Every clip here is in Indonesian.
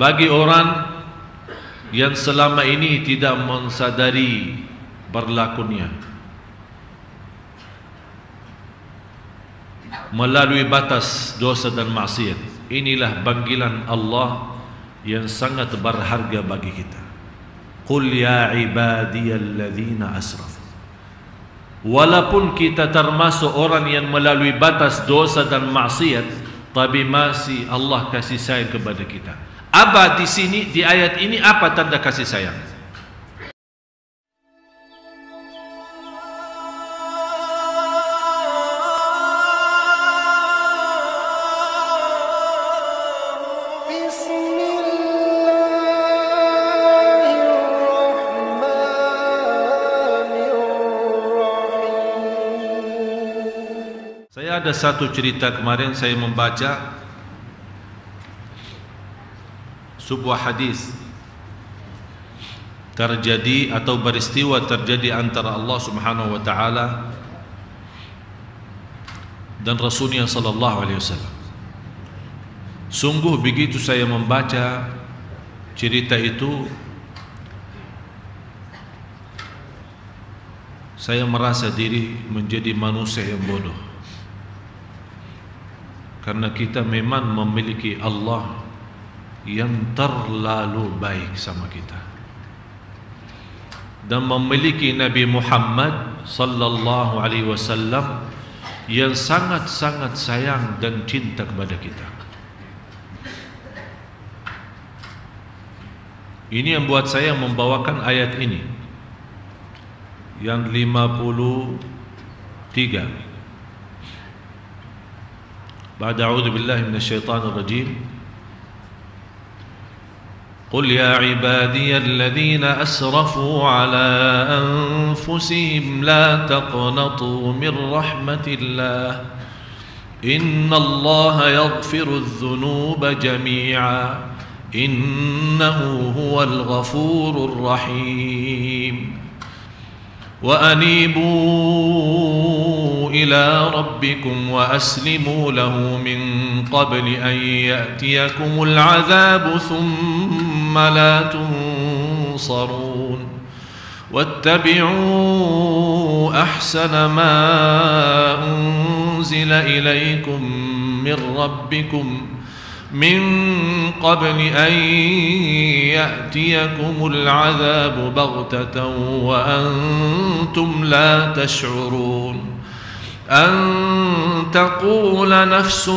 bagi orang yang selama ini tidak mensadari berlakunya melalui batas dosa dan maksiat, inilah panggilan Allah yang sangat berharga bagi kita. Qul ya ibadiyalladzina asrafu. Walaupun kita termasuk orang yang melalui batas dosa dan maksiat, tapi masih Allah kasih sayang kepada kita. Apa di sini di ayat ini apa tanda kasih sayang? Saya ada satu cerita kemarin saya membaca sebuah hadis terjadi atau peristiwa terjadi antara Allah Subhanahu wa taala dan Rasulnya sallallahu alaihi wasallam. Sungguh begitu saya membaca cerita itu, saya merasa diri menjadi manusia yang bodoh, karena kita memang memiliki Allah yang terlalu baik sama kita, dan memiliki Nabi Muhammad sallallahu alaihi wasallam yang sangat-sangat sayang dan cinta kepada kita. Ini yang buat saya membawakan ayat ini yang 53. Ba'da a'udzu billahi minasyaitonir rajim. قل يا عبادي الذين أسرفوا على أنفسهم لا تقنطوا من رحمة الله إن الله يغفر الذنوب جميعا إنه هو الغفور الرحيم وأنيبوا إلى ربكم وأسلموا له من قبل أن يأتيكم العذاب ثم لا تنصرون واتبعوا أحسن ما أنزل إليكم من ربكم من قبل أن يأتيكم العذاب بغتة وأنتم لا تشعرون أن تقول نفس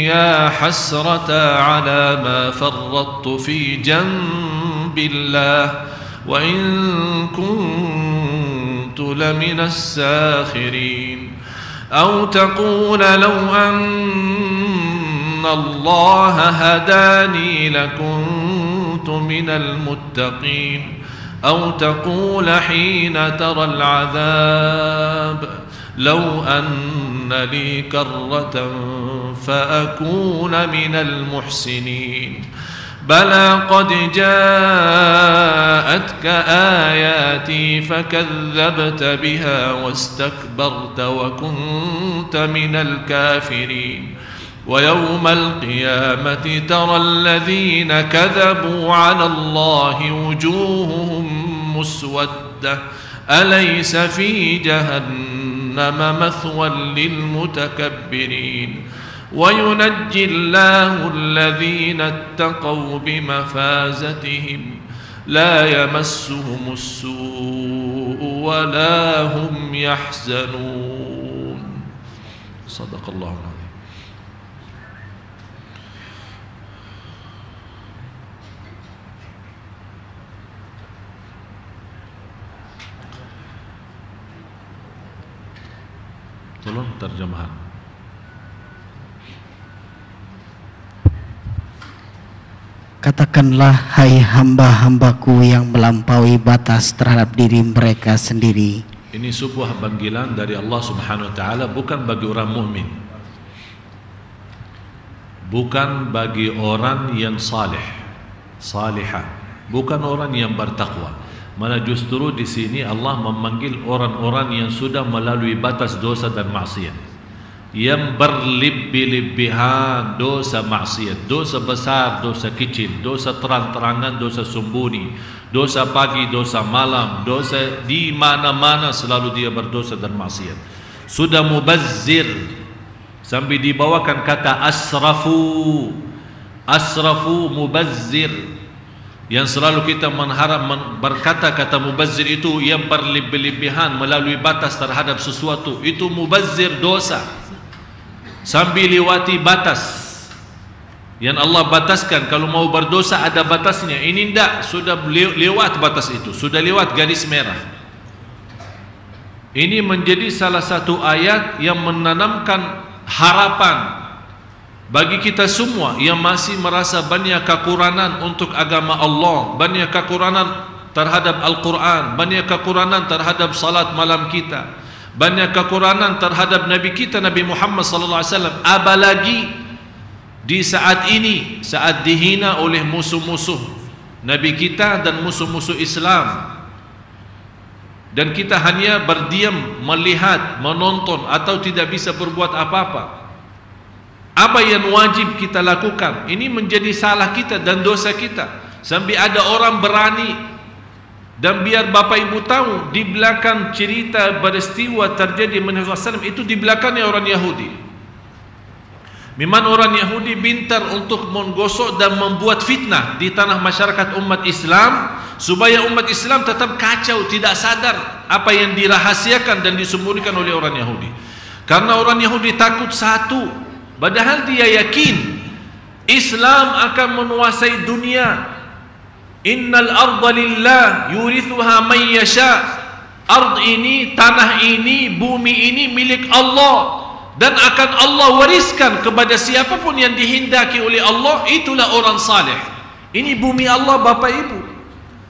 يا حسرة على ما فرطت في جنب الله وإن كنت لمن الساخرين أو تقول لو أن الله هداني لكنت من المتقين أو تقول حين ترى العذاب لو أن لي كرة فأكون من المحسنين بلى قد جاءتك آياتي فكذبت بها واستكبرت وكنت من الكافرين ويوم القيامة ترى الذين كذبوا على الله وجوههم مسودة أليس في جهنم مثوى للمتكبرين وينجي الله الذين اتقوا بمفازتهم لا يمسهم السوء ولا هم يحزنون صدق الله العظيم. Tolong terjemahan. Katakanlah, hai hamba-hambaku yang melampaui batas terhadap diri mereka sendiri. Ini sebuah panggilan dari Allah Subhanahu wa taala bukan bagi orang mukmin, bukan bagi orang yang saleh, salihah, bukan orang yang bertakwa. Malah justru di sini Allah memanggil orang-orang yang sudah melalui batas dosa dan maksiat. yang berlebih-lebihan, dosa maksiat, dosa besar, dosa kecil, dosa terang-terangan, dosa sembunyi, dosa pagi, dosa malam, dosa di mana-mana selalu dia berdosa dan maksiat. Sudah mubazzir sampai dibawakan kata asrafu, asrafu mubazzir, yang selalu kita mengharap berkata kata mubazzir itu yang berlebih-lebihan melalui batas terhadap sesuatu, itu mubazzir dosa. Sambil lewati batas yang Allah bataskan. Kalau mau berdosa ada batasnya. Ini tidak, sudah lewat batas itu, sudah lewat garis merah. Ini menjadi salah satu ayat yang menanamkan harapan bagi kita semua yang masih merasa banyak kekurangan untuk agama Allah, banyak kekurangan terhadap Al-Quran, banyak kekurangan terhadap salat malam kita, banyak kekurangan terhadap Nabi kita Nabi Muhammad sallallahu alaihi wasallam. Apalagi di saat ini, saat dihina oleh musuh-musuh Nabi kita dan musuh-musuh Islam, dan kita hanya berdiam, melihat, menonton atau tidak bisa berbuat apa-apa. Apa yang wajib kita lakukan? Ini menjadi salah kita dan dosa kita. Sampai ada orang berani, dan biar Bapak Ibu tahu, di belakang cerita peristiwa terjadi Nabi SAW itu di belakangnya orang Yahudi. Memang orang Yahudi pintar untuk menggosok dan membuat fitnah di tanah masyarakat umat Islam, supaya umat Islam tetap kacau, tidak sadar apa yang dirahasiakan dan disembunyikan oleh orang Yahudi. Karena orang Yahudi takut satu, padahal dia yakin Islam akan menguasai dunia. Innal arda lillah yurithuha man yasha. Ard ini, tanah ini, bumi ini milik Allah, dan akan Allah wariskan kepada siapapun yang dihendaki oleh Allah. Itulah orang saleh. Ini bumi Allah Bapak Ibu,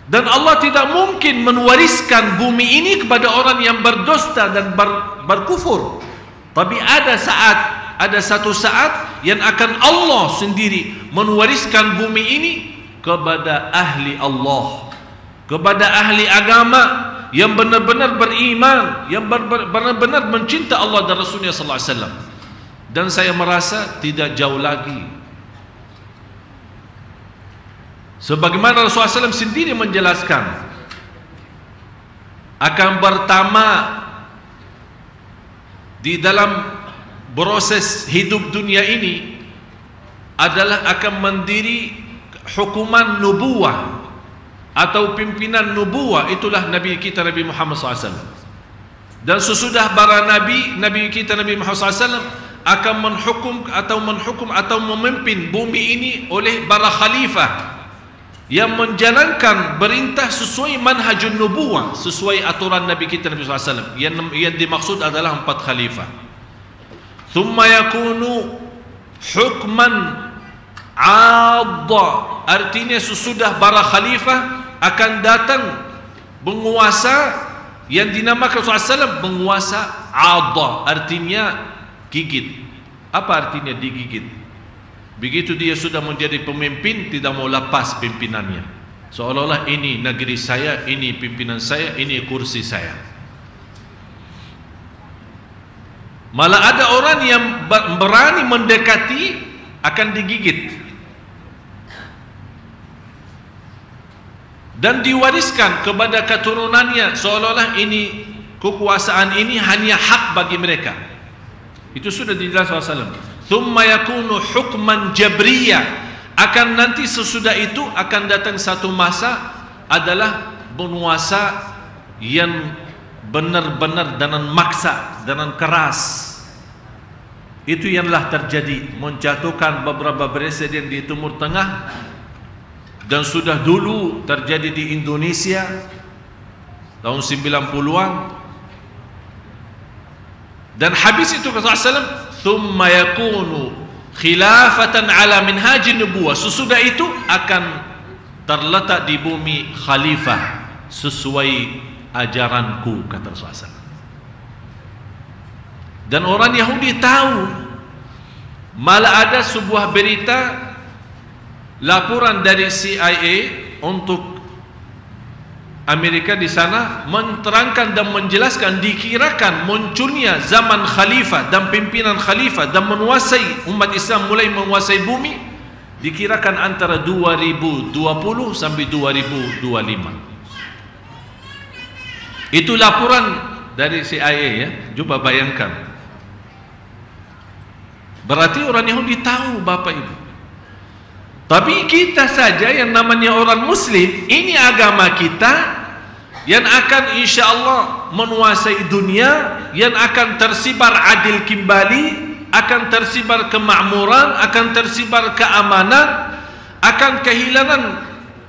dan Allah tidak mungkin mewariskan bumi ini kepada orang yang berdusta dan berkufur. Tapi ada satu saat yang akan Allah sendiri mewariskan bumi ini kepada ahli Allah, kepada ahli agama yang benar-benar beriman, yang benar-benar mencinta Allah dan Rasulnya sallallahu alaihi wasallam. Dan saya merasa tidak jauh lagi, sebagaimana Rasulullah SAW sendiri menjelaskan, akan pertama di dalam proses hidup dunia ini adalah akan mendiri hukuman nubuwah atau pimpinan nubuwah. Itulah Nabi kita Nabi Muhammad SAW. Dan sesudah para Nabi kita Nabi Muhammad SAW akan menghukum atau memimpin bumi ini oleh para khalifah yang menjalankan perintah sesuai manhajun nubuwah, sesuai aturan Nabi kita Nabi SAW. Yang dimaksud adalah 4 khalifah. Thumma yakunu hukman adha, artinya sesudah para khalifah akan datang penguasa yang dinamakan SAW penguasa adha, artinya gigit. Apa artinya digigit? Begitu dia sudah menjadi pemimpin, tidak mau lepas pimpinannya, seolah-olah ini negeri saya, ini pimpinan saya, ini kursi saya. Malah ada orang yang berani mendekati akan digigit dan diwariskan kepada keturunannya, seolah-olah ini kekuasaan ini hanya hak bagi mereka. Itu sudah dijelaskan Rasulullah. Thumma yakunu hukman jabriyah, akan nanti sesudah itu akan datang satu masa adalah penguasa yang benar-benar dengan maksa, dengan keras. Itu yanlah terjadi, menjatuhkan beberapa presiden di Timur Tengah, dan sudah dulu terjadi di Indonesia tahun 90-an. Dan habis itu kata Rasulullah, thumma yakunu khilafatan ala minhajin nubuwah, sesudah itu akan terletak di bumi khalifah sesuai ajaranku, kata Rasulullah. Dan orang Yahudi tahu, malah ada sebuah berita laporan dari CIA untuk Amerika di sana menerangkan dan menjelaskan, dikirakan munculnya zaman khalifah dan pimpinan khalifah dan menguasai umat Islam, mulai menguasai bumi, dikirakan antara 2020 sampai 2025. Itu laporan dari CIA ya. Coba bayangkan. Berarti orang Yahudi tahu Bapak Ibu. Tapi kita saja yang namanya orang Muslim, ini agama kita yang akan insya Allah menguasai dunia, yang akan tersibar adil kembali, akan tersibar kemakmuran, akan tersibar keamanan, akan kehilangan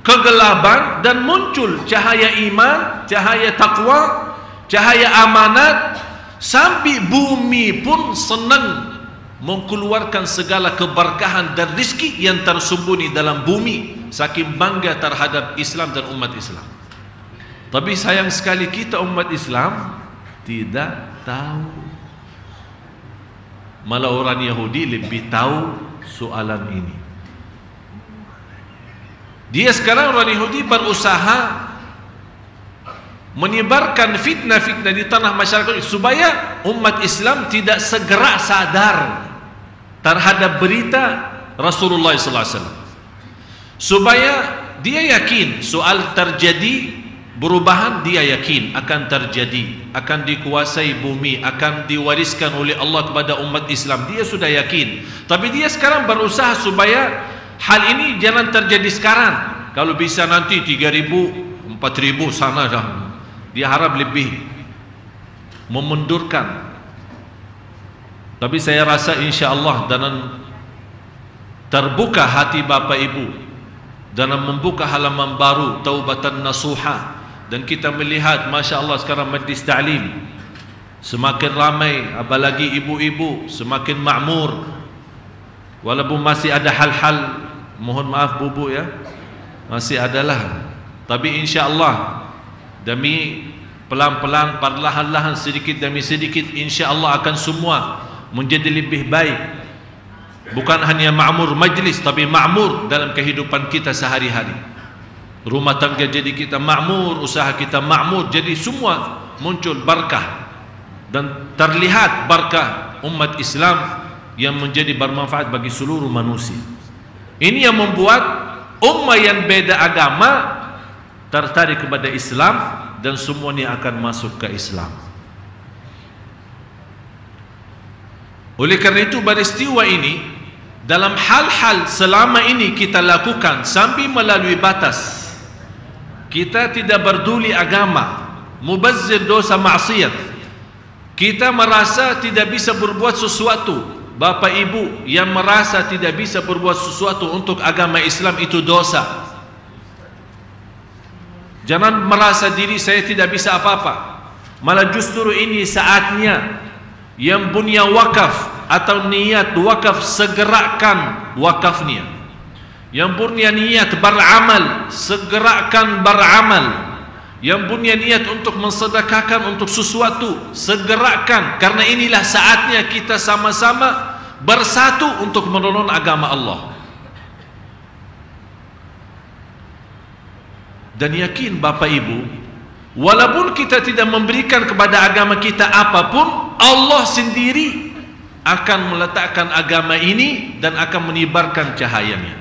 kegelapan dan muncul cahaya iman, cahaya takwa, cahaya amanat, sampai bumi pun senang mengeluarkan segala keberkahan dan rizki yang tersembunyi dalam bumi, saking bangga terhadap Islam dan umat Islam. Tapi sayang sekali kita umat Islam tidak tahu. Malah orang Yahudi lebih tahu soalan ini. Dia sekarang orang Yahudi berusaha menyebarkan fitnah-fitnah di tanah masyarakat supaya umat Islam tidak segera sadar terhadap berita Rasulullah SAW, supaya dia yakin soal terjadi perubahan, dia yakin akan terjadi, akan dikuasai bumi, akan diwariskan oleh Allah kepada umat Islam. Dia sudah yakin, tapi dia sekarang berusaha supaya hal ini jangan terjadi sekarang. Kalau bisa nanti 3.000, 4.000 sana dah. Dia harap lebih memundurkan. Tapi saya rasa insya Allah dengan terbuka hati Bapak Ibu, dalam membuka halaman baru taubatan nasuha, dan kita melihat Masya Allah sekarang majlis ta'lim semakin ramai, apalagi ibu-ibu semakin makmur, walaupun masih ada hal-hal, mohon maaf bubu ya, masih adalah, tapi insya Allah demi pelan-pelan, perlahan-lahan, sedikit demi sedikit, insya Allah akan semua menjadi lebih baik. Bukan hanya makmur majlis, tapi makmur dalam kehidupan kita sehari-hari. Rumah tangga jadi kita makmur, usaha kita makmur, jadi semua muncul berkah dan terlihat berkah umat Islam yang menjadi bermanfaat bagi seluruh manusia. Ini yang membuat ummah yang beda agama tertarik kepada Islam dan semuanya akan masuk ke Islam. Oleh karena itu peristiwa ini, dalam hal-hal selama ini kita lakukan sampai melalui batas, kita tidak peduli agama, mubazzir dosa maksiat, kita merasa tidak bisa berbuat sesuatu. Bapak Ibu yang merasa tidak bisa berbuat sesuatu untuk agama Islam itu dosa. Jangan merasa diri saya tidak bisa apa-apa. Malah justru ini saatnya yang punya wakaf atau niat wakaf, segerakan wakafnya. Yang punya niat beramal, segerakan beramal. Yang punya niat untuk mensedekahkan untuk sesuatu, segerakan, karena inilah saatnya kita sama-sama bersatu untuk menolong agama Allah. Dan yakin Bapak Ibu, walaupun kita tidak memberikan kepada agama kita apapun, Allah sendiri akan meletakkan agama ini dan akan menyebarkan cahayanya.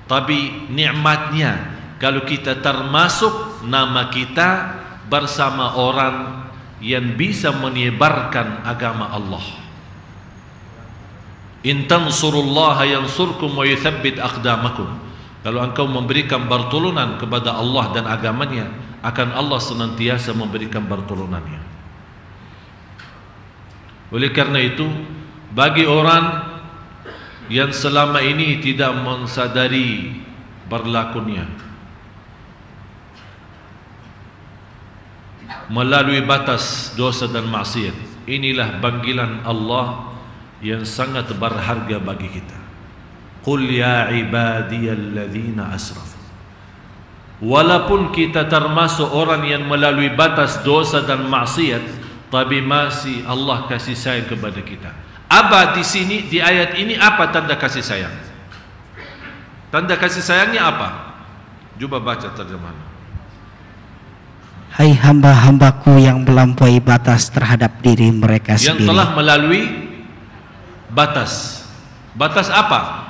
Tapi nikmatnya kalau kita termasuk nama kita bersama orang yang bisa menyebarkan agama Allah. In tansurullaha yansurkum wa yuthabbit aqdamakum. Kalau engkau memberikan pertolongan kepada Allah dan agamanya, akan Allah senantiasa memberikan pertolongannya. Oleh karena itu, bagi orang yang selama ini tidak mensadari berlakunya melalui batas dosa dan maksiat, inilah panggilan Allah yang sangat berharga bagi kita. Qul ya ibadiyalladzina asrafu. Walaupun kita termasuk orang yang melalui batas dosa dan maksiat, tapi masih Allah kasih sayang kepada kita. Apa di sini di ayat ini apa tanda kasih sayang? Tanda kasih sayangnya apa? Coba baca terjemahan. Hai hamba-hambaku yang melampaui batas terhadap diri mereka yang sendiri. telah melalui batas. Batas apa?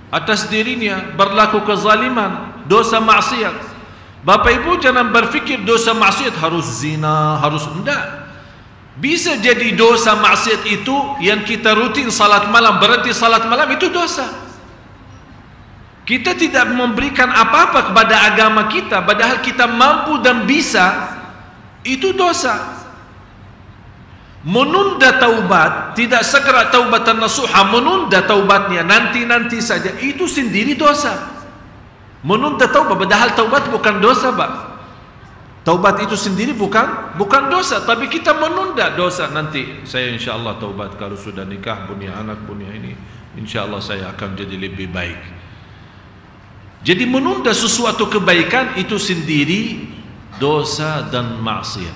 Atas dirinya berlaku kezaliman, dosa maksiat. Bapak Ibu jangan berfikir dosa maksiat harus zina, harus enggak. Bisa jadi dosa maksiat itu yang kita rutin salat malam, berhenti salat malam itu dosa. Kita tidak memberikan apa-apa kepada agama kita, padahal kita mampu dan bisa, itu dosa. Menunda taubat, tidak segera taubatan nasuha, menunda taubatnya nanti-nanti saja, itu sendiri dosa. Menunda taubat, padahal taubat bukan dosa, Pak. Taubat itu sendiri bukan dosa, tapi kita menunda dosa. Nanti saya insya Allah taubat kalau sudah nikah, punya anak, punya ini, insya Allah saya akan jadi lebih baik. Jadi menunda sesuatu kebaikan itu sendiri dosa dan maksiat.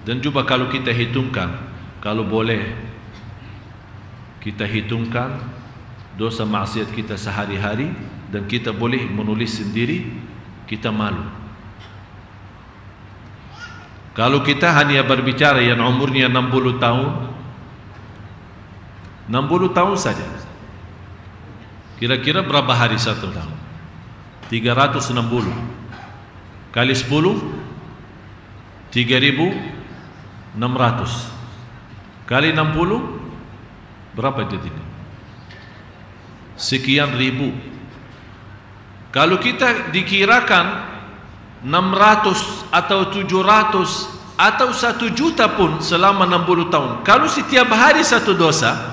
Dan coba kalau kita hitungkan, kalau boleh kita hitungkan dosa maksiat kita sehari-hari dan kita boleh menulis sendiri, kita malu. Kalau kita hanya berbicara yang umurnya 60 tahun 60 tahun saja, kira-kira berapa hari satu tahun? 360 kali 10 3.600 kali 60 berapa jadinya? Sekian ribu. Kalau kita dikirakan 600 atau 700 atau 1 juta pun selama 60 tahun, kalau setiap hari satu dosa,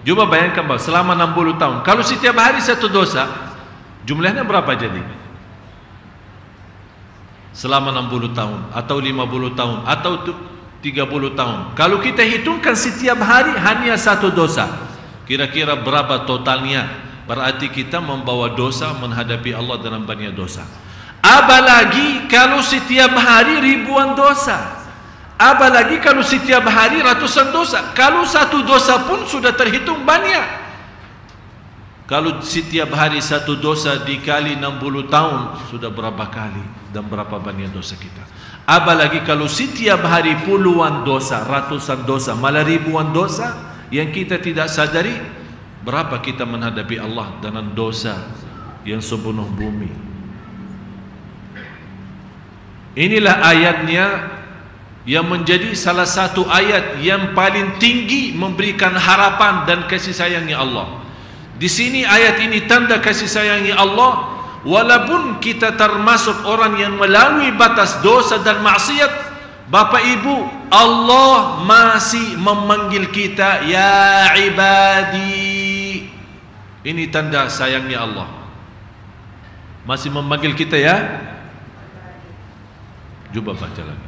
coba bayangkan Pak, selama 60 tahun, kalau setiap hari satu dosa, jumlahnya berapa jadi? Selama 60 tahun, atau 50 tahun, atau 30 tahun. Kalau kita hitungkan setiap hari hanya satu dosa, kira-kira berapa totalnya? Berarti kita membawa dosa menghadapi Allah dalam banyak dosa. Apalagi kalau setiap hari ribuan dosa. Apalagi kalau setiap hari ratusan dosa. Kalau satu dosa pun sudah terhitung banyak. Kalau setiap hari satu dosa dikali 60 tahun, sudah berapa kali dan berapa banyak dosa kita. Apalagi kalau setiap hari puluhan dosa, ratusan dosa, malah ribuan dosa yang kita tidak sadari, berapa kita menghadapi Allah dengan dosa yang sepenuh bumi. Inilah ayatnya yang menjadi salah satu ayat yang paling tinggi memberikan harapan dan kasih sayangnya Allah. Di sini ayat ini tanda kasih sayangnya Allah, walaupun kita termasuk orang yang melalui batas dosa dan maksiat, Bapak Ibu, Allah masih memanggil kita ya ibadi. Ini tanda sayangnya Allah. Masih memanggil kita ya. Coba baca lagi.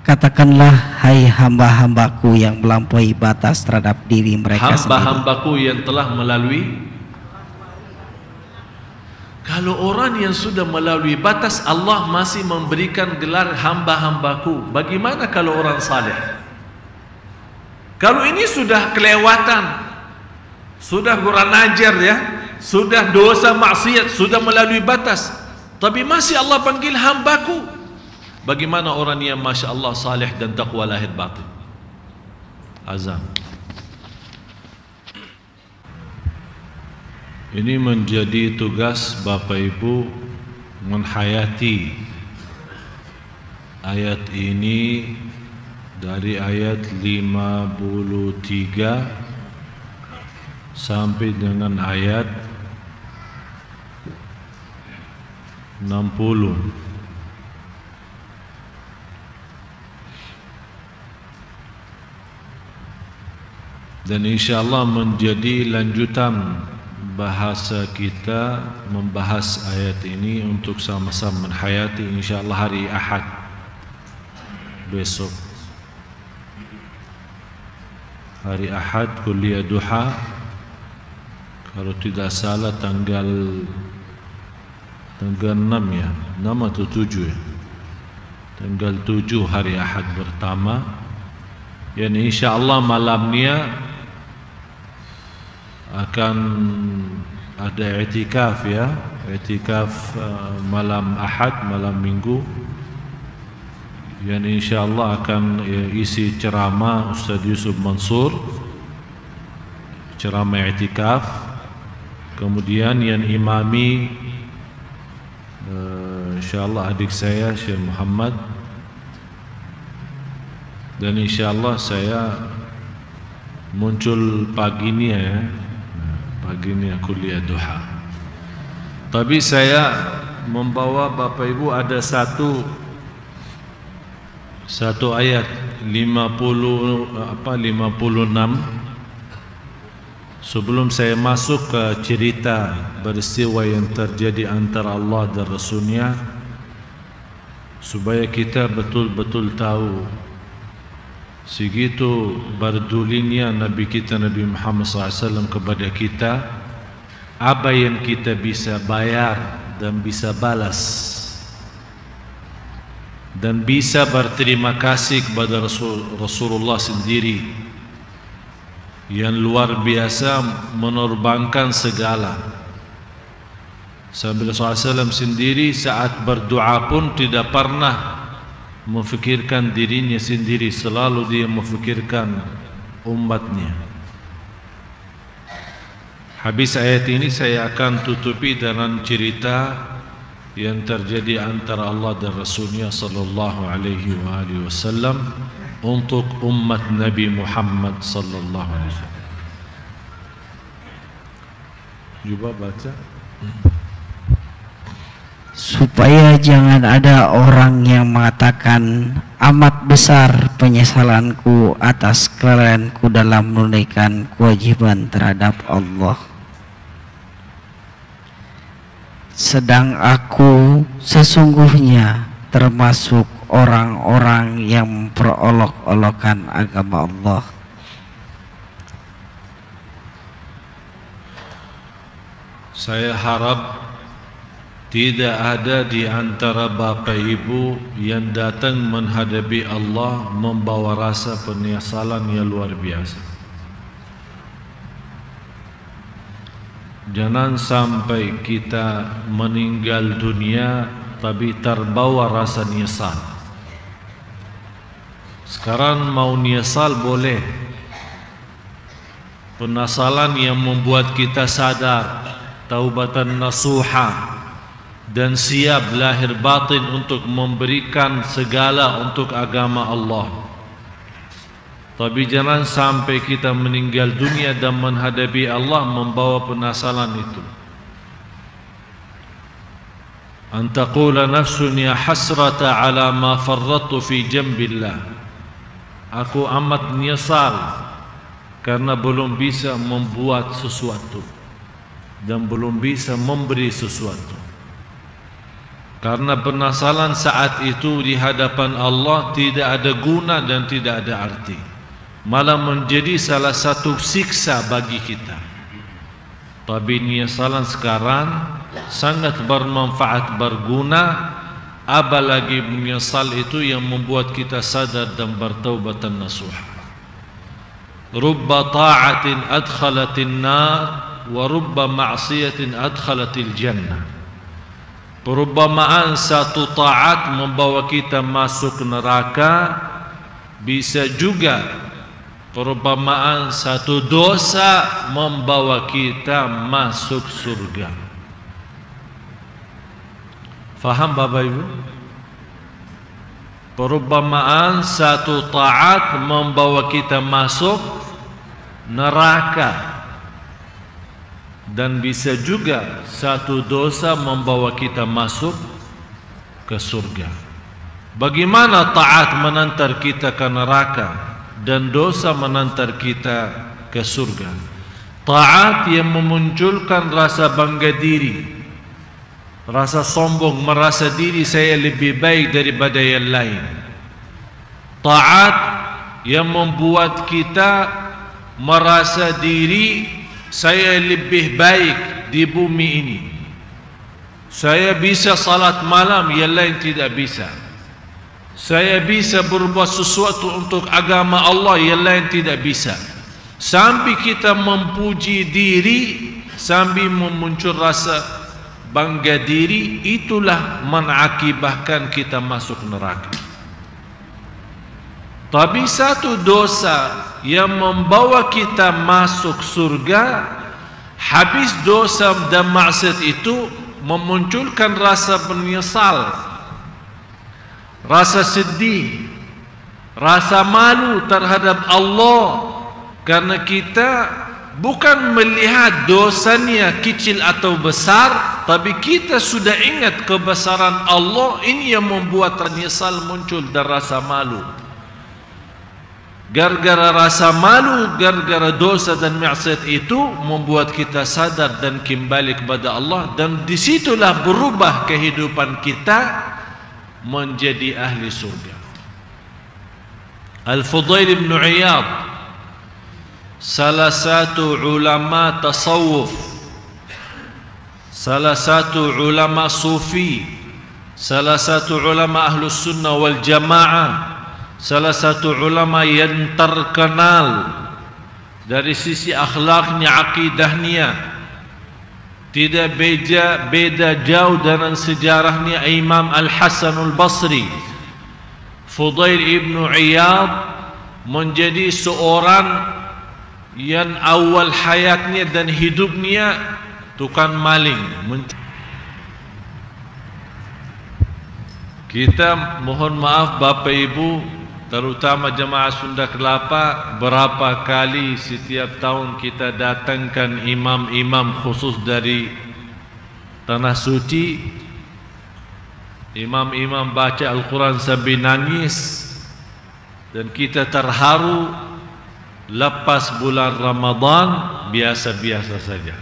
Katakanlah, hai hamba-hambaku yang melampaui batas terhadap diri mereka sendiri. Hamba-hambaku yang telah melalui. Kalau orang yang sudah melalui batas, Allah masih memberikan gelar hamba-hambaku. Bagaimana kalau orang saleh? Kalau ini sudah kelewatan, sudah kurang ajar ya, sudah dosa maksiat, sudah melalui batas, tapi masih Allah panggil hambaku. Bagaimana orang yang Masya Allah saleh dan taqwa lahir batin? Azam. Ini menjadi tugas Bapak Ibu menghayati ayat ini dari ayat 53 sampai dengan ayat 60. Dan insyaAllah menjadi lanjutan bahasa kita membahas ayat ini untuk sama-sama menghayati insyaAllah hari Ahad besok. Hari Ahad kuliah duha, kalau tidak salah tanggal 6 ya, 6 atau 7 ya, tanggal 7 hari Ahad pertama, yang insyaAllah malamnya akan ada i'tikaf ya, i'tikaf malam Ahad, malam Minggu, yang insyaallah akan isi ceramah Ustaz Yusuf Mansur, ceramah i'tikaf. Kemudian yang imami insyaallah adik saya Syekh Muhammad, dan insyaallah saya muncul pagi ni ya, pagi ni kuliah duha. Tapi saya membawa Bapak Ibu ada satu ayat 56. Sebelum saya masuk ke cerita peristiwa yang terjadi antara Allah dan Rasulnya, supaya kita betul-betul tahu segitu berdulinya Nabi kita Nabi Muhammad SAW kepada kita, apa yang kita bisa bayar dan bisa balas dan bisa berterima kasih kepada Rasulullah sendiri yang luar biasa menerbangkan segala. Sambil Rasulullah SAW sendiri saat berdoa pun tidak pernah memfikirkan dirinya sendiri, selalu dia memfikirkan umatnya. Habis ayat ini saya akan tutupi dengan cerita yang terjadi antara Allah dan Rasulnya sallallahu alaihi wasallam untuk umat Nabi Muhammad sallallahu alaihi wasallam. Coba baca. Supaya jangan ada orang yang mengatakan, amat besar penyesalanku atas kelalaianku dalam menunaikan kewajiban terhadap Allah, sedang aku sesungguhnya termasuk orang-orang yang memperolok-olokkan agama Allah. Saya harap tidak ada di antara Bapak Ibu yang datang menghadapi Allah membawa rasa penyesalan yang luar biasa. Jangan sampai kita meninggal dunia tapi terbawa rasa nyesal. Sekarang mau nyesal boleh, penyesalan yang membuat kita sadar, taubatan nasuha, dan siap lahir batin untuk memberikan segala untuk agama Allah. Tapi jangan sampai kita meninggal dunia dan menghadapi Allah membawa penyesalan itu. An taqula nafsun ya hasrata ala ma farrattu fi jambillah. Aku amat menyesal karena belum bisa membuat sesuatu dan belum bisa memberi sesuatu. Karena penyesalan saat itu di hadapan Allah tidak ada guna dan tidak ada arti, malah menjadi salah satu siksa bagi kita. Tapi penyesalan sekarang sangat bermanfaat, berguna, apalagi menyesal itu yang membuat kita sadar dan bertaubatan nasuha. Rubba ta'atin adkhalatin nar wa rubba ma'siyatin adkhalatil jannah. Perubamaan satu taat membawa kita masuk neraka, bisa juga perubamaan satu dosa membawa kita masuk surga. Faham Bapak Ibu? Perubamaan satu taat membawa kita masuk neraka, dan bisa juga satu dosa membawa kita masuk ke surga. Bagaimana taat menantar kita ke neraka dan dosa menantar kita ke surga? Taat yang memunculkan rasa bangga diri, rasa sombong, merasa diri saya lebih baik daripada yang lain. Taat yang membuat kita merasa diri saya lebih baik di bumi ini. Saya bisa salat malam, yang lain tidak bisa. Saya bisa berbuat sesuatu untuk agama Allah, yang lain tidak bisa. sambil kita memuji diri, sambil memuncul rasa bangga diri, itulah mengakibatkan kita masuk neraka. Tapi satu dosa yang membawa kita masuk surga, habis dosa dan maksiat itu memunculkan rasa menyesal, rasa sedih, rasa malu terhadap Allah, karena kita bukan melihat dosanya kecil atau besar, tapi kita sudah ingat kebesaran Allah. Ini yang membuat menyesal muncul dan rasa malu. Gara-gara rasa malu, gara-gara dosa dan maksiat itu membuat kita sadar dan kembali kepada Allah, dan disitulah berubah kehidupan kita menjadi ahli surga. Al-Fudail bin Iyad, salah satu ulama tasawuf, salah satu ulama sufi, salah satu ulama ahlus sunnah wal jamaah, salah satu ulama yang terkenal dari sisi akhlaknya, akidahnya, tidak beda jauh dengan sejarahnya Imam Al-Hasan Al-Basri. Fudail ibn Iyad menjadi seorang yang awal hayatnya dan hidupnya tukang maling. Kita mohon maaf Bapak Ibu, terutama jemaah Sunda Kelapa, berapa kali setiap tahun kita datangkan imam-imam khusus dari Tanah Suci. Imam-imam baca Al-Quran sambil nangis, dan kita terharu. Lepas bulan Ramadan biasa-biasa saja.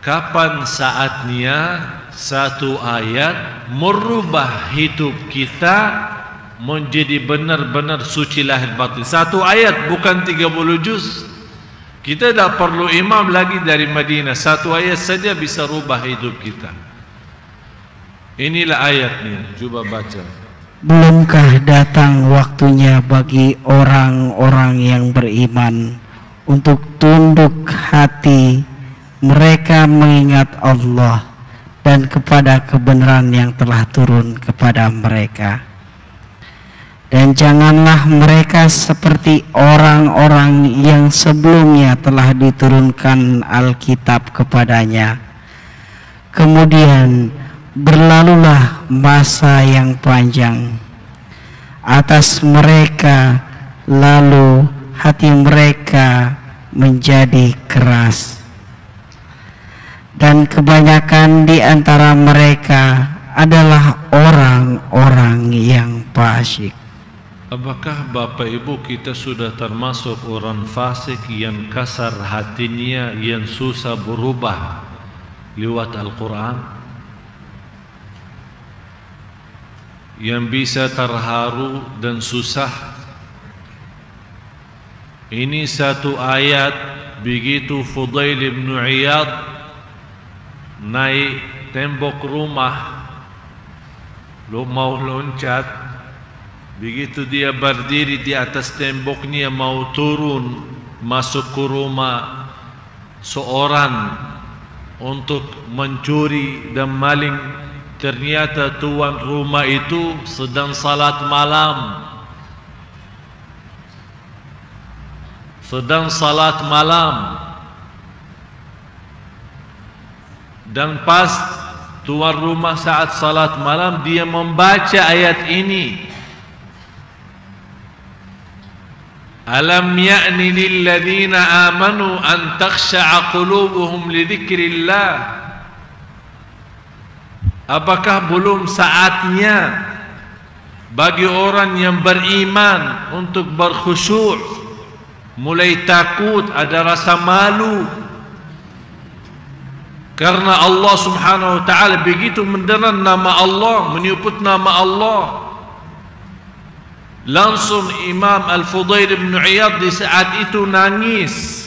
Kapan saatnya satu ayat merubah hidup kita menjadi benar-benar suci lahir batin? Satu ayat, bukan 30 juz. Kita tidak perlu imam lagi dari Madinah. Satu ayat saja bisa rubah hidup kita. Inilah ayatnya, coba baca. Belumkah datang waktunya bagi orang-orang yang beriman untuk tunduk hati mereka mengingat Allah dan kepada kebenaran yang telah turun kepada mereka. Dan janganlah mereka seperti orang-orang yang sebelumnya telah diturunkan Alkitab kepadanya. Kemudian berlalulah masa yang panjang atas mereka, lalu hati mereka menjadi keras, dan kebanyakan di antara mereka adalah orang-orang yang fasik. Apakah Bapak Ibu kita sudah termasuk orang fasik yang kasar hatinya, yang susah berubah lewat Al-Quran? Yang bisa terharu dan susah. Ini satu ayat, begitu Fudail bin Iyad naik tembok rumah, mau loncat, begitu dia berdiri di atas temboknya mau turun masuk ke rumah seorang untuk mencuri dan maling, ternyata tuan rumah itu sedang salat malam. Dan pas tuan rumah saat salat malam, dia membaca ayat ini. Alam ya'ni lil ladzina amanu an takhsha'a qulubuhum li dzikrillah. Apakah belum saatnya bagi orang yang beriman untuk berkhusyuk, mulai takut, ada rasa malu? Karena Allah subhanahu wa ta'ala begitu mendengar nama Allah, menyebut nama Allah, langsung Imam Al-Fudail bin Iyad di saat itu nangis.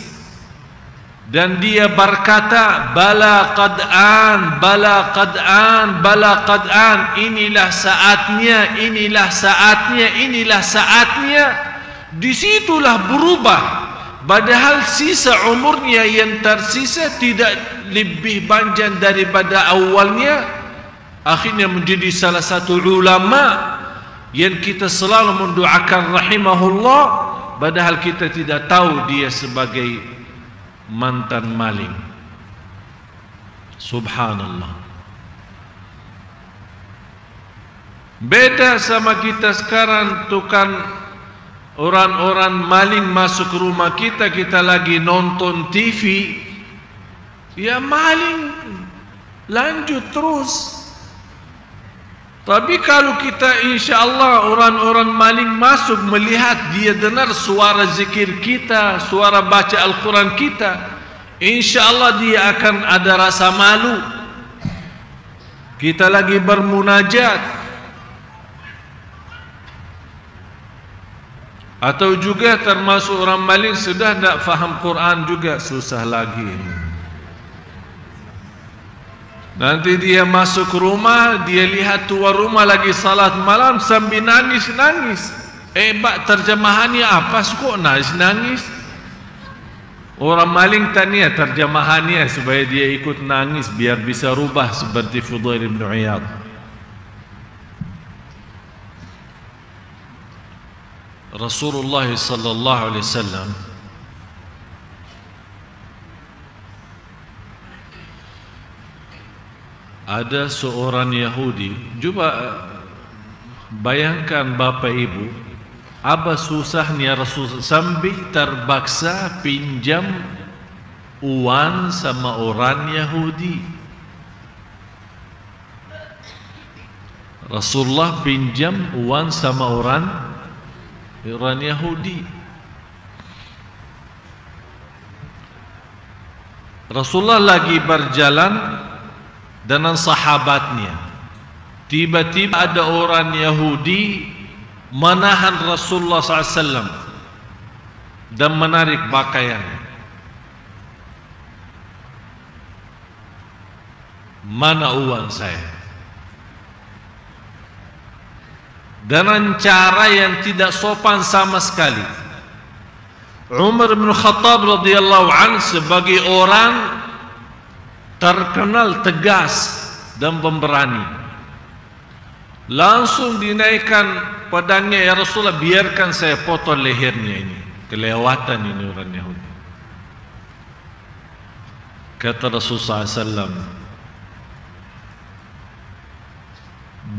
dan dia berkata, bala qad an, bala qad an, bala qad an, inilah saatnya, inilah saatnya, inilah saatnya. Disitulah berubah, padahal sisa umurnya yang tersisa tidak lebih panjang daripada awalnya. Akhirnya menjadi salah satu ulama yang kita selalu mendoakan rahimahullah, padahal kita tidak tahu dia sebagai mantan maling. Subhanallah. Beda sama kita sekarang, tuh kan orang-orang maling masuk rumah kita, kita lagi nonton TV, ya maling lanjut terus. Tapi kalau kita insyaAllah orang-orang maling masuk, melihat dia dengar suara zikir kita, suara baca Al-Quran kita, insyaAllah dia akan ada rasa malu. Kita lagi bermunajat. Atau juga termasuk orang maling sudah tidak faham Quran juga, susah lagi. Nanti dia masuk rumah, dia lihat tuan rumah lagi salat malam sambil nangis-nangis. Bak terjemahannya apa kok nangis-nangis? Orang maling tanya terjemahannya supaya dia ikut nangis biar bisa rubah seperti Fudail bin Iyad. Rasulullah sallallahu alaihi wasallam ada seorang Yahudi. Coba bayangkan Bapak Ibu, apa susahnya Rasul sampai terpaksa pinjam uang sama orang Yahudi. Rasulullah pinjam uang sama orang Yahudi. Rasulullah lagi berjalan dengan sahabatnya. Tiba-tiba ada orang Yahudi menahan Rasulullah SAW dan menarik pakaiannya. Mana uang saya? Dengan cara yang tidak sopan sama sekali. Umar bin Khattab radhiyallahu anhu sebagai orang terkenal tegas dan pemberani, langsung dinaikkan pedangnya, ya Rasulullah biarkan saya potong lehernya ini, kelewatan ini orang Yahudi. Kata Rasulullah SAW,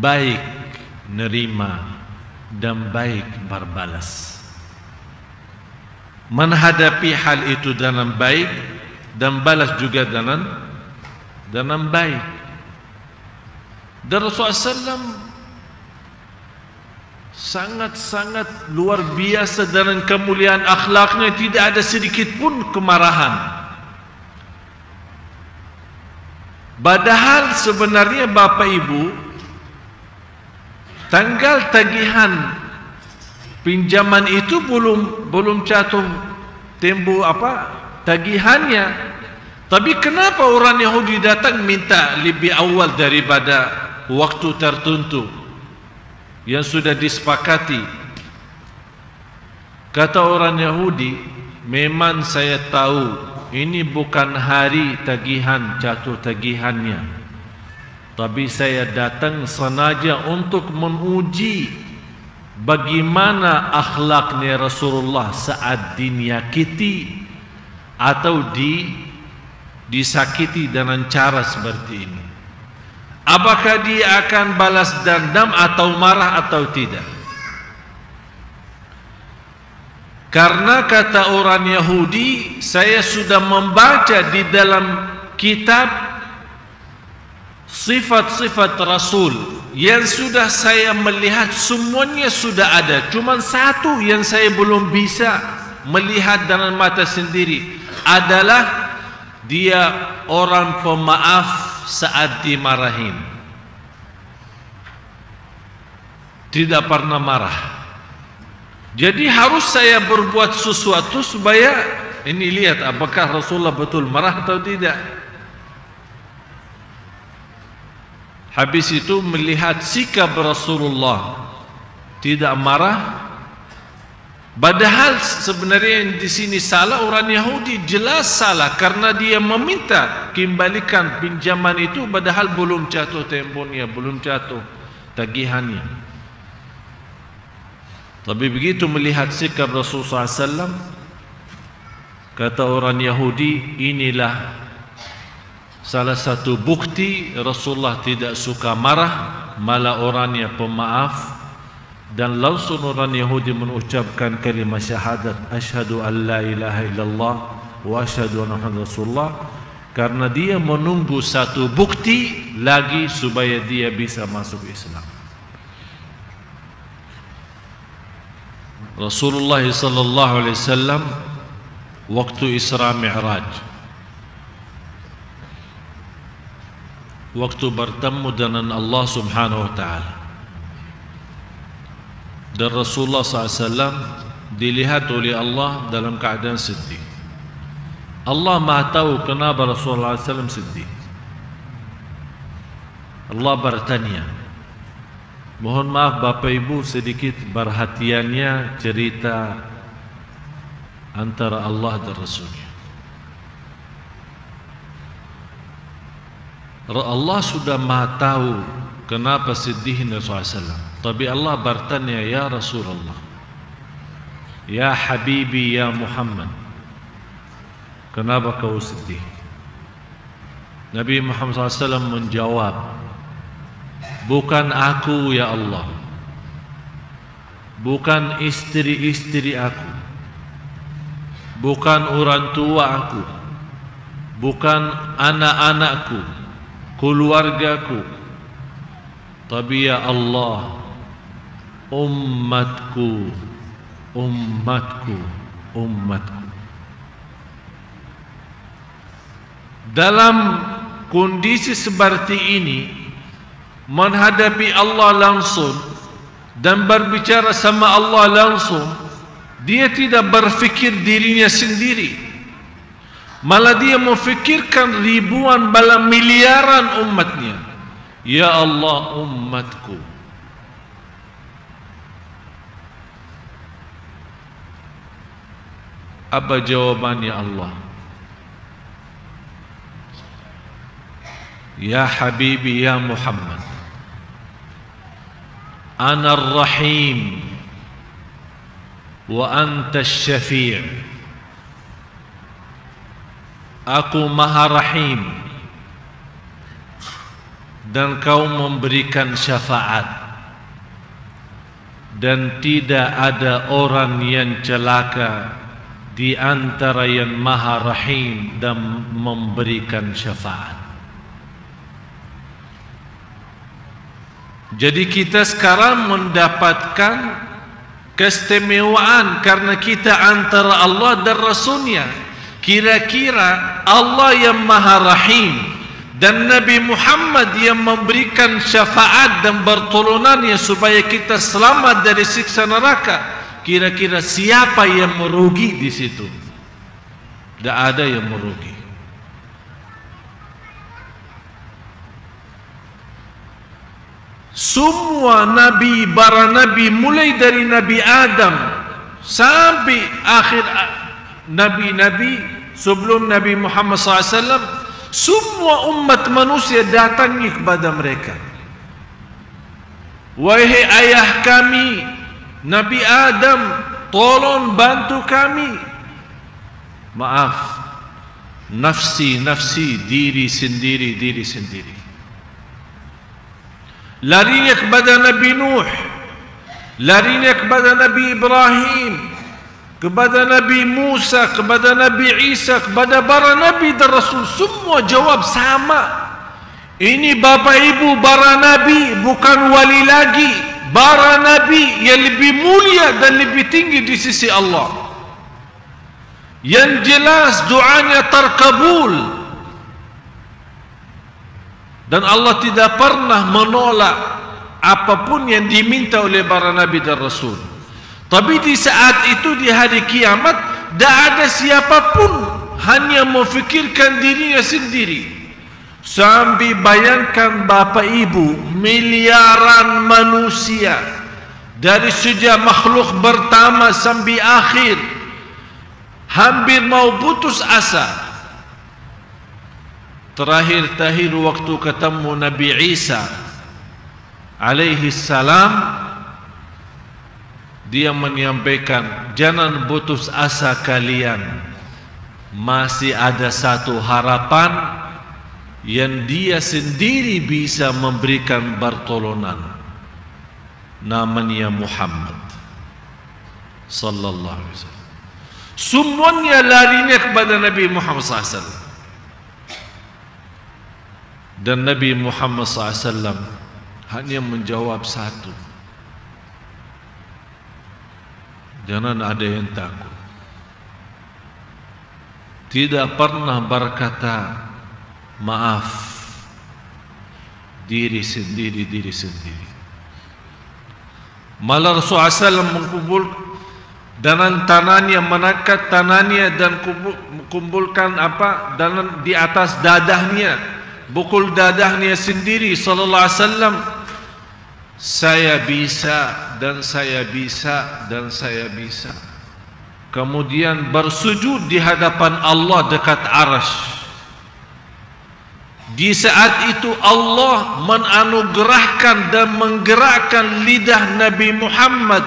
baik nerima dan baik berbalas. Menghadapi hal itu dengan baik dan balas juga dengan baik. Dan Rasulullah SAW sangat-sangat luar biasa dengan kemuliaan akhlaknya, tidak ada sedikit pun kemarahan. Padahal sebenarnya Bapak Ibu, tanggal tagihan pinjaman itu belum jatuh tempo tagihannya. Tapi kenapa orang Yahudi datang minta lebih awal daripada waktu tertentu yang sudah disepakati? Kata orang Yahudi, memang saya tahu ini bukan hari tagihan, jatuh tagihannya, tapi saya datang sengaja untuk menguji bagaimana akhlaknya Rasulullah saat dinyakiti atau disakiti dengan cara seperti ini. Apakah dia akan balas dendam atau marah atau tidak? Karena kata orang Yahudi, saya sudah membaca di dalam kitab sifat-sifat Rasul yang sudah saya melihat semuanya sudah ada. Cuma satu yang saya belum bisa melihat dengan mata sendiri adalah dia orang pemaaf saat dimarahin, tidak pernah marah. Jadi harus saya berbuat sesuatu supaya Ini lihat apakah Rasulullah betul marah atau tidak. Habis itu melihat sikap Rasulullah tidak marah. Padahal sebenarnya yang di sini salah orang Yahudi, jelas salah karena dia meminta kembalikan pinjaman itu padahal belum jatuh temponya, belum jatuh tagihannya. Tapi begitu melihat sikap Rasulullah SAW, kata orang Yahudi, inilah salah satu bukti Rasulullah tidak suka marah, malah orangnya pemaaf. Dan langsung orang Yahudi mengucapkan kalimat syahadat, asyhadu an la ilaha illallah wa asyhadu anna Muhammadar Rasulullah, karena dia menunggu satu bukti lagi supaya dia bisa masuk Islam. Rasulullah sallallahu alaihi wasallam waktu Isra Mi'raj, waktu bertemu dengan Allah Subhanahu wa taala, dan Rasulullah SAW dilihat oleh Allah dalam keadaan sedih. Allah Maha tahu kenapa Rasulullah SAW sedih. Allah bertanya, mohon maaf Bapak Ibu sedikit perhatiannya cerita antara Allah dan Rasulnya. Allah sudah Maha tahu kenapa sedihnya Rasulullah SAW. Tapi Allah bertanya, ya Rasulullah, ya Habibi, ya Muhammad, kenapa kau sedih? Nabi Muhammad SAW menjawab, bukan aku ya Allah, bukan istri-istri aku, bukan orang tua aku, bukan anak-anakku, keluargaku, tapi ya Allah, ummatku, ummatku, ummatku. Dalam kondisi seperti ini, menghadapi Allah langsung dan berbicara sama Allah langsung, dia tidak berfikir dirinya sendiri, malah dia memfikirkan ribuan bahkan miliaran umatnya. Ya Allah, ummatku. Apa jawabannya Allah? Ya Habibi, ya Muhammad, Ana ar-Rahim wa anta asy-Syafi'. Aku Maha Rahim dan kau memberikan syafaat, dan tidak ada orang yang celaka di antara yang Maha Rahim dan memberikan syafaat. Jadi kita sekarang mendapatkan keistimewaan karena kita antara Allah dan Rasulnya. Kira-kira Allah yang Maha Rahim dan Nabi Muhammad yang memberikan syafaat dan pertolongannya supaya kita selamat dari siksa neraka, kira-kira siapa yang merugi di situ? Tidak ada yang merugi. Semua nabi, para nabi, mulai dari Nabi Adam sampai akhir nabi-nabi sebelum Nabi Muhammad SAW, semua umat manusia datangi kepada mereka. Wahai ayah kami Nabi Adam, tolong bantu kami. Maaf, nafsi, nafsi, diri sendiri, diri sendiri. Larinya kepada Nabi Nuh, larinya kepada Nabi Ibrahim, kepada Nabi Musa, kepada Nabi Isa, kepada para Nabi dan Rasul. Semua jawab sama. Ini Bapak Ibu para Nabi, bukan wali lagi. Para Nabi yang lebih mulia dan lebih tinggi di sisi Allah. Yang jelas doanya terkabul. Dan Allah tidak pernah menolak apapun yang diminta oleh para Nabi dan Rasul. Tapi di saat itu, di hari kiamat, tak ada siapapun, hanya memfikirkan dirinya sendiri. Sambil bayangkan Bapak Ibu, miliaran manusia dari sejak makhluk pertama sampai akhir hampir mau putus asa. Terakhir waktu ketemu Nabi Isa alaihi salam, dia menyampaikan, jangan putus asa kalian, masih ada satu harapan yang dia sendiri bisa memberikan pertolongan, namanya Muhammad sallallahu alaihi wasallam. Semuanya larinya kepada Nabi Muhammad sallallahu alaihi wasallam. Dan Nabi Muhammad SAW hanya menjawab satu, jangan ada yang takut. Tidak pernah berkata maaf diri sendiri. Malah Rasulullah SAW mengumpul dengan tangannya, mengangkat tangannya dan kumpulkan dan di atas dadahnya, bukul dadahnya sendiri sallallahu alaihi wasallam. Saya bisa dan saya bisa dan saya bisa. Kemudian bersujud di hadapan Allah dekat arasy. Di saat itu Allah menanugerahkan dan menggerakkan lidah Nabi Muhammad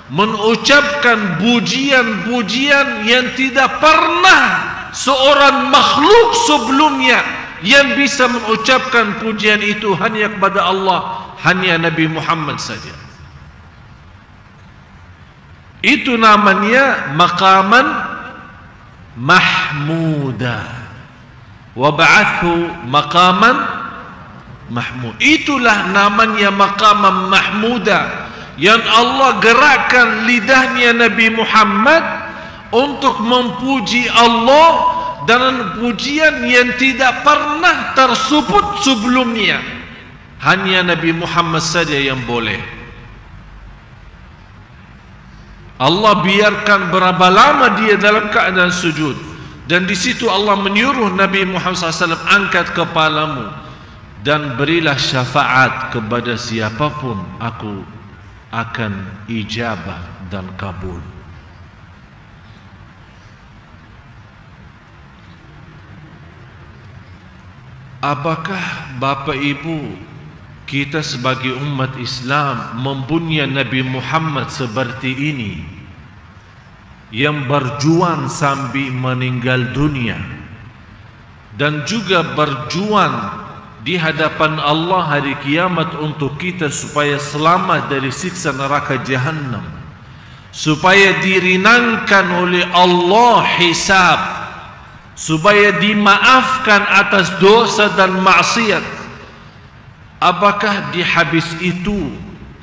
mengucapkan pujian-pujian yang tidak pernah seorang makhluk sebelumnya yang bisa mengucapkan pujian itu hanya kepada Allah, hanya Nabi Muhammad saja. Itu namanya maqaman mahmuda. Wa ba'athu maqaman mahmud. Itulah namanya maqaman mahmuda, yang Allah gerakkan lidahnya Nabi Muhammad untuk memuji Allah dengan pujian yang tidak pernah tersebut sebelumnya. Hanya Nabi Muhammad saja yang boleh. Allah biarkan berapa lama dia dalam keadaan sujud, dan di situ Allah menyuruh Nabi Muhammad SAW, angkat kepalamu dan berilah syafaat kepada siapapun, aku akan ijabah dan kabul. Apakah Bapak Ibu kita sebagai umat Islam mempunyai Nabi Muhammad seperti ini, yang berjuang sampai meninggal dunia dan juga berjuang di hadapan Allah hari kiamat untuk kita supaya selamat dari siksa neraka Jahannam, supaya diringankan oleh Allah hisab, supaya dimaafkan atas dosa dan maksiat. Apakah di habis itu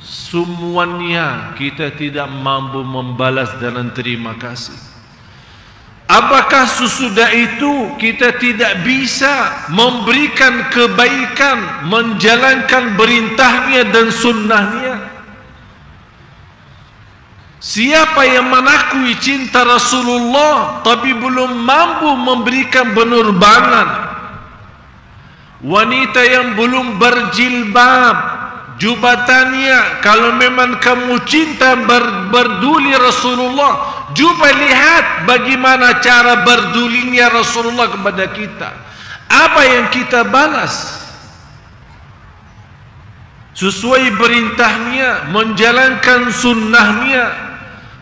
semuanya kita tidak mampu membalas dan terima kasih? Apakah sesudah itu kita tidak bisa memberikan kebaikan, menjalankan perintahnya dan sunnahnya? Siapa yang mengakui cinta Rasulullah tapi belum mampu memberikan penerbangan? Wanita yang belum berjilbab, jubatannya, kalau memang kamu cinta berduli Rasulullah, coba lihat bagaimana cara berdulinya Rasulullah kepada kita. Apa yang kita balas? Sesuai perintahnya, menjalankan sunnahnya,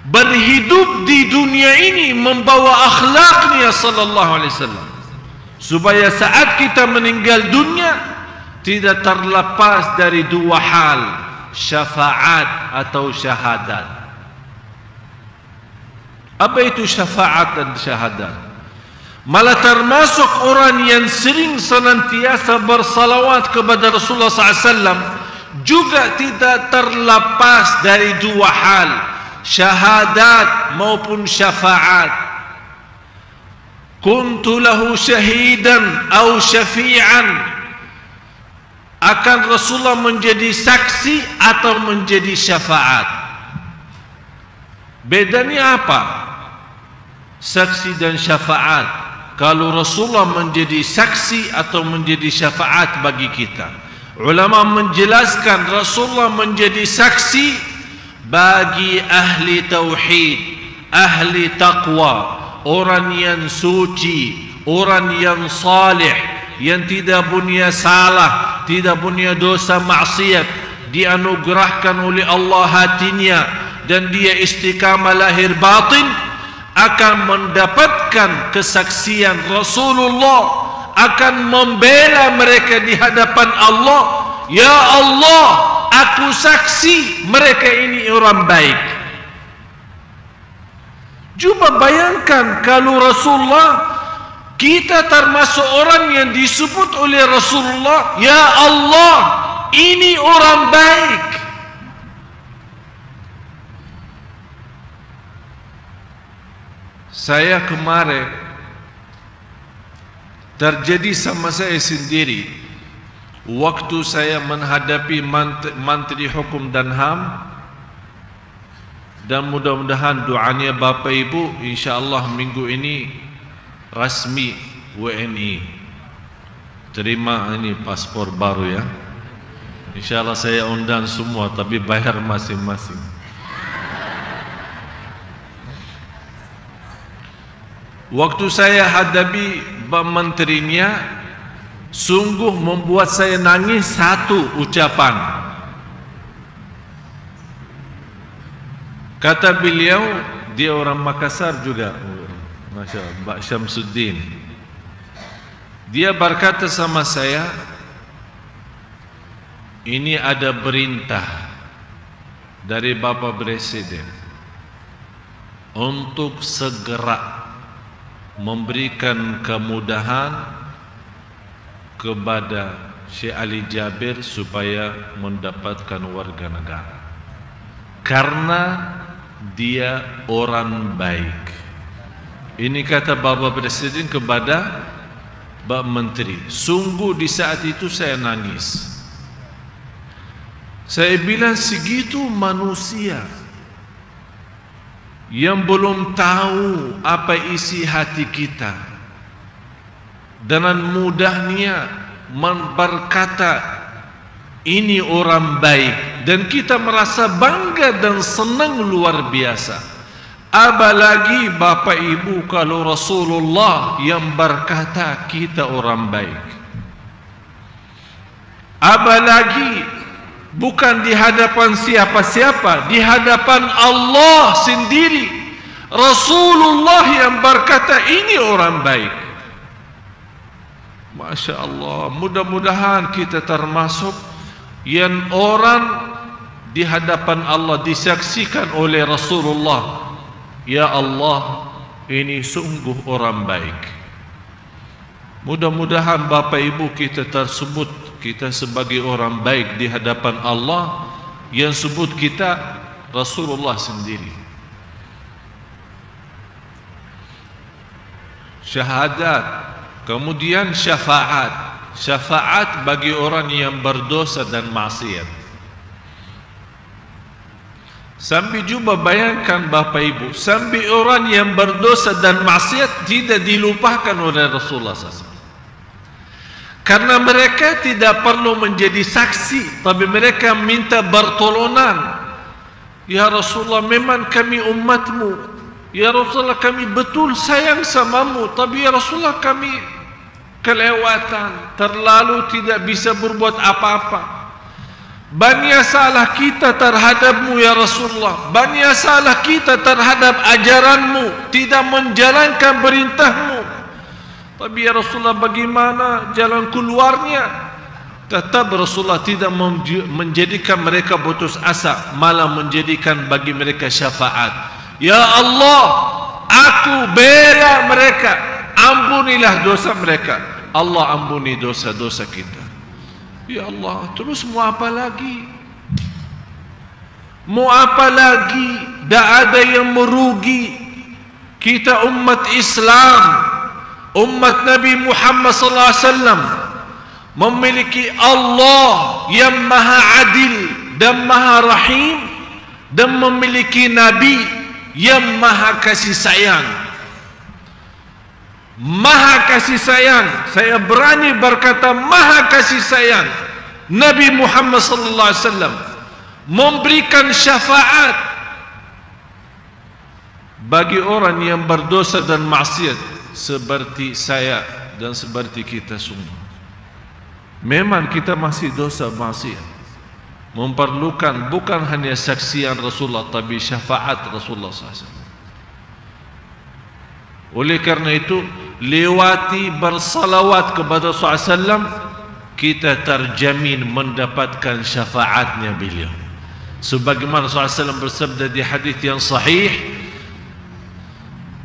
berhidup di dunia ini membawa akhlaknya sallallahu alaihi wasallam, supaya saat kita meninggal dunia tidak terlepas dari dua hal, syafaat atau syahadat. Apa itu syafaat dan syahadat? Malah termasuk orang yang sering senantiasa bersalawat kepada Rasulullah SAW juga tidak terlepas dari dua hal, syahadat maupun syafaat. Kuntu lahu syahidan atau syafi'an, akan Rasulullah menjadi saksi atau menjadi syafaat. Bedanya apa? saksi dan syafaat. Kalau Rasulullah menjadi saksi atau menjadi syafaat bagi kita. Ulama menjelaskan Rasulullah menjadi saksi bagi ahli tauhid, ahli taqwa, orang yang suci, orang yang salih, yang tidak punya salah, tidak punya dosa maksiat, dianugerahkan oleh Allah hatinya dan dia istiqamah lahir batin, akan mendapatkan kesaksian Rasulullah, akan membela mereka di hadapan Allah. Ya Allah, aku saksi mereka ini orang baik. Cuba bayangkan kalau Rasulullah, kita termasuk orang yang disebut oleh Rasulullah, ya Allah, ini orang baik. Saya kemarin terjadi sama saya sendiri waktu saya menghadapi Menteri Hukum dan HAM, dan mudah-mudahan doanya Bapak Ibu insya-Allah minggu ini rasmi WNI terima ini paspor baru ya. Insya-Allah saya undang semua tapi bayar masing-masing. Waktu saya hadapi menterinya, sungguh membuat saya nangis satu ucapan. Kata beliau, dia orang Makassar juga, Masya Allah, Mbak Syamsuddin. Dia berkata sama saya, ini ada perintah dari Bapak Presiden untuk segera memberikan kemudahan kepada Syekh Ali Jabir supaya mendapatkan warga negara karena dia orang baik. Ini kata Bapak Presiden kepada Bapak Menteri. Sungguh di saat itu saya nangis. Saya bilang segitu manusia yang belum tahu apa isi hati kita, dengan mudahnya berkata ini orang baik, dan kita merasa bangga dan senang luar biasa. Apalagi Bapak Ibu kalau Rasulullah yang berkata kita orang baik. Apalagi bukan di hadapan siapa-siapa, di hadapan Allah sendiri. Rasulullah yang berkata ini orang baik. Masya Allah, mudah-mudahan kita termasuk yang orang di hadapan Allah disaksikan oleh Rasulullah, ya Allah, ini sungguh orang baik. Mudah-mudahan Bapak Ibu kita tersebut, kita sebagai orang baik di hadapan Allah, yang sebut kita Rasulullah sendiri. Syahadat, kemudian syafaat. Syafaat bagi orang yang berdosa dan maksiat. Sampai juga bayangkan Bapak Ibu, sampai orang yang berdosa dan maksiat tidak dilupakan oleh Rasulullah SAW. Karena mereka tidak perlu menjadi saksi, tapi mereka minta pertolongan. Ya Rasulullah, memang kami umatmu. Ya Rasulullah, kami betul sayang samamu, tapi ya Rasulullah kami kelewatan, terlalu tidak bisa berbuat apa-apa. Banyak salah kita terhadapmu ya Rasulullah, banyak salah kita terhadap ajaranmu, tidak menjalankan perintahmu. Tapi ya Rasulullah, bagaimana jalan keluarnya? Tetap Rasulullah tidak menjadikan mereka putus asa, malah menjadikan bagi mereka syafaat. Ya Allah, aku bela mereka, ampunilah dosa mereka. Allah ampuni dosa-dosa kita. Ya Allah, terus mau apa lagi? Mau apa lagi? Tak ada yang merugi. Kita umat Islam, umat Nabi Muhammad sallallahu alaihi wasallam, memiliki Allah yang maha adil dan maha rahim, dan memiliki Nabi yang maha kasih sayang. Maha kasih sayang, saya berani berkata maha kasih sayang, Nabi Muhammad sallallahu alaihi wasallam memberikan syafaat bagi orang yang berdosa dan maksiat seperti saya dan seperti kita semua. Memang kita masih dosa maksiat, memerlukan bukan hanya saksian Rasulullah tapi syafaat Rasulullah SAW. Oleh karena itu, lewati bersalawat kepada SAW, kita terjamin mendapatkan syafaatnya beliau. Sebagaimana SAW bersabda di hadis yang sahih,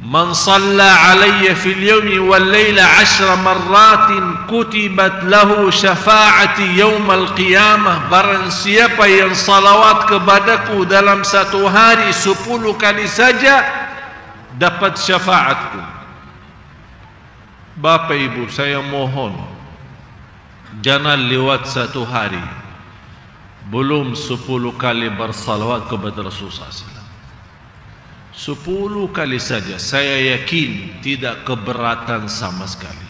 "Man shalla alayya fil yawmi wal layla 10 marratin kutibat lahu syafaati yaumal qiyamah." Barang siapa yang salawat kepadaku dalam satu hari 10 kali saja, dapat syafaatku. Bapak Ibu, saya mohon jangan lewat satu hari belum 10 kali bersalawat kepada Rasulullah SAW. 10 kali saja, saya yakin tidak keberatan sama sekali.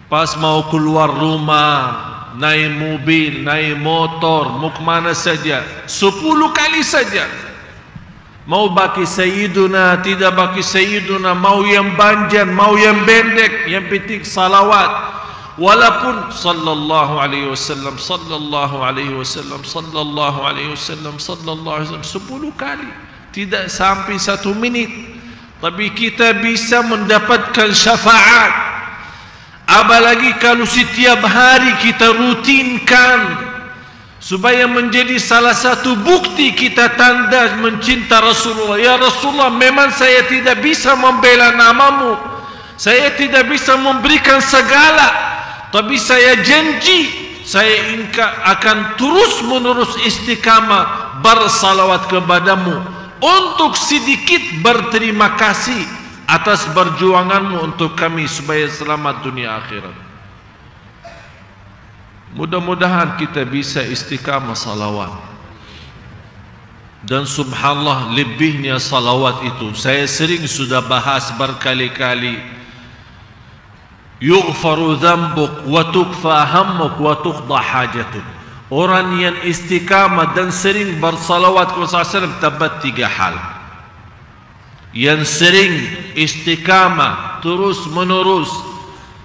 Pas mau keluar rumah, naik mobil, naik motor, mau kemana saja, 10 kali saja. Mau bagi Sayyiduna, tidak bagi Sayyiduna, mau yang panjang, mau yang pendek, yang penting salawat. Walaupun sallallahu alaihi wasallam, sallallahu alaihi wasallam, sallallahu alaihi wasallam, sallallahu alaihi wasallam 10 kali, tidak sampai 1 menit, tapi kita bisa mendapatkan syafaat. Apalagi kalau setiap hari kita rutinkan, supaya menjadi salah satu bukti kita tanda mencinta Rasulullah. Ya Rasulullah, memang saya tidak bisa membela namamu, saya tidak bisa memberikan segala, tapi saya janji saya akan terus menerus istiqamah bersalawat kepadamu untuk sedikit berterima kasih atas perjuanganmu untuk kami supaya selamat dunia akhirat. Mudah-mudahan kita bisa istiqamah salawat. Dan subhanallah, lebihnya salawat itu saya sering sudah bahas berkali-kali. Yughfaru dhanbuk wa tukfa hammuk wa tuqda hajatuk. Orang yang istiqamah dan sering bersalawat kepada Rasulullah dapat 3 hal. Yang sering istiqamah terus menerus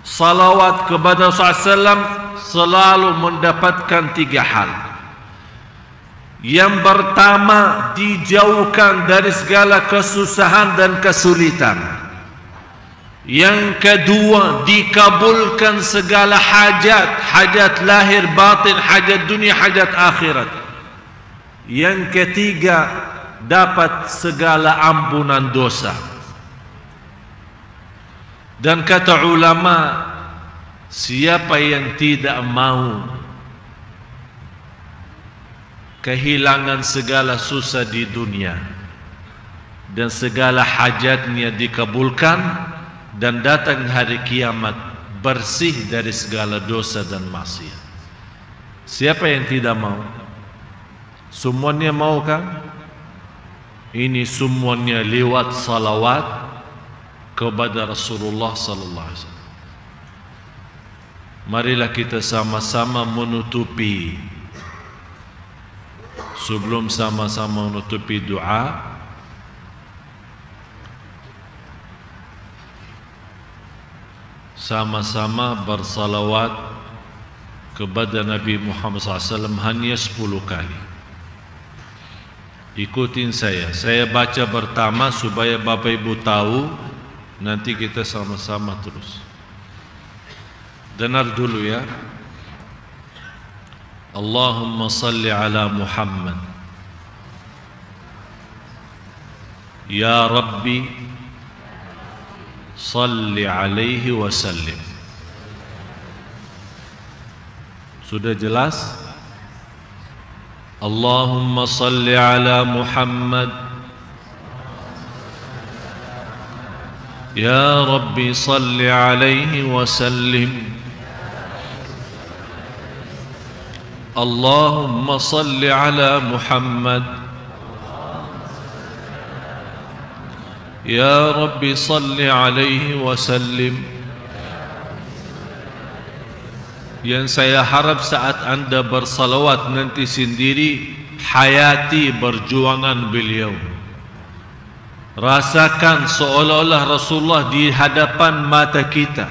salawat kepada Rasulullah selalu mendapatkan 3 hal. Yang pertama, dijauhkan dari segala kesusahan dan kesulitan. Yang kedua, dikabulkan segala hajat, hajat lahir batin, hajat dunia, hajat akhirat. Yang ketiga, dapat segala ampunan dosa. Dan kata ulama, siapa yang tidak mau kehilangan segala susah di dunia dan segala hajatnya dikabulkan dan datang hari kiamat bersih dari segala dosa dan maksiat? Siapa yang tidak mau? Semuanya mau kan? Ini semuanya lewat salawat kepada Rasulullah sallallahu alaihi wasallam. Marilah kita sama-sama menutupi, sebelum sama-sama menutupi doa, sama-sama bersalawat kepada Nabi Muhammad SAW hanya 10 kali. Ikutin saya baca pertama supaya Bapak Ibu tahu, nanti kita sama-sama terus. Dengar dulu ya. Allahumma salli ala Muhammad. Ya Rabbi salli alaihi wa sallim. Sudah jelas? Allahumma salli ala Muhammad. Ya Rabbi salli alaihi wa sallim. Allahumma salli ala Muhammad. Ya Rabbi salli alaihi wasallim. Yang saya harap saat anda bersalawat nanti sendiri, hayati perjuangan beliau. Rasakan seolah-olah Rasulullah di hadapan mata kita,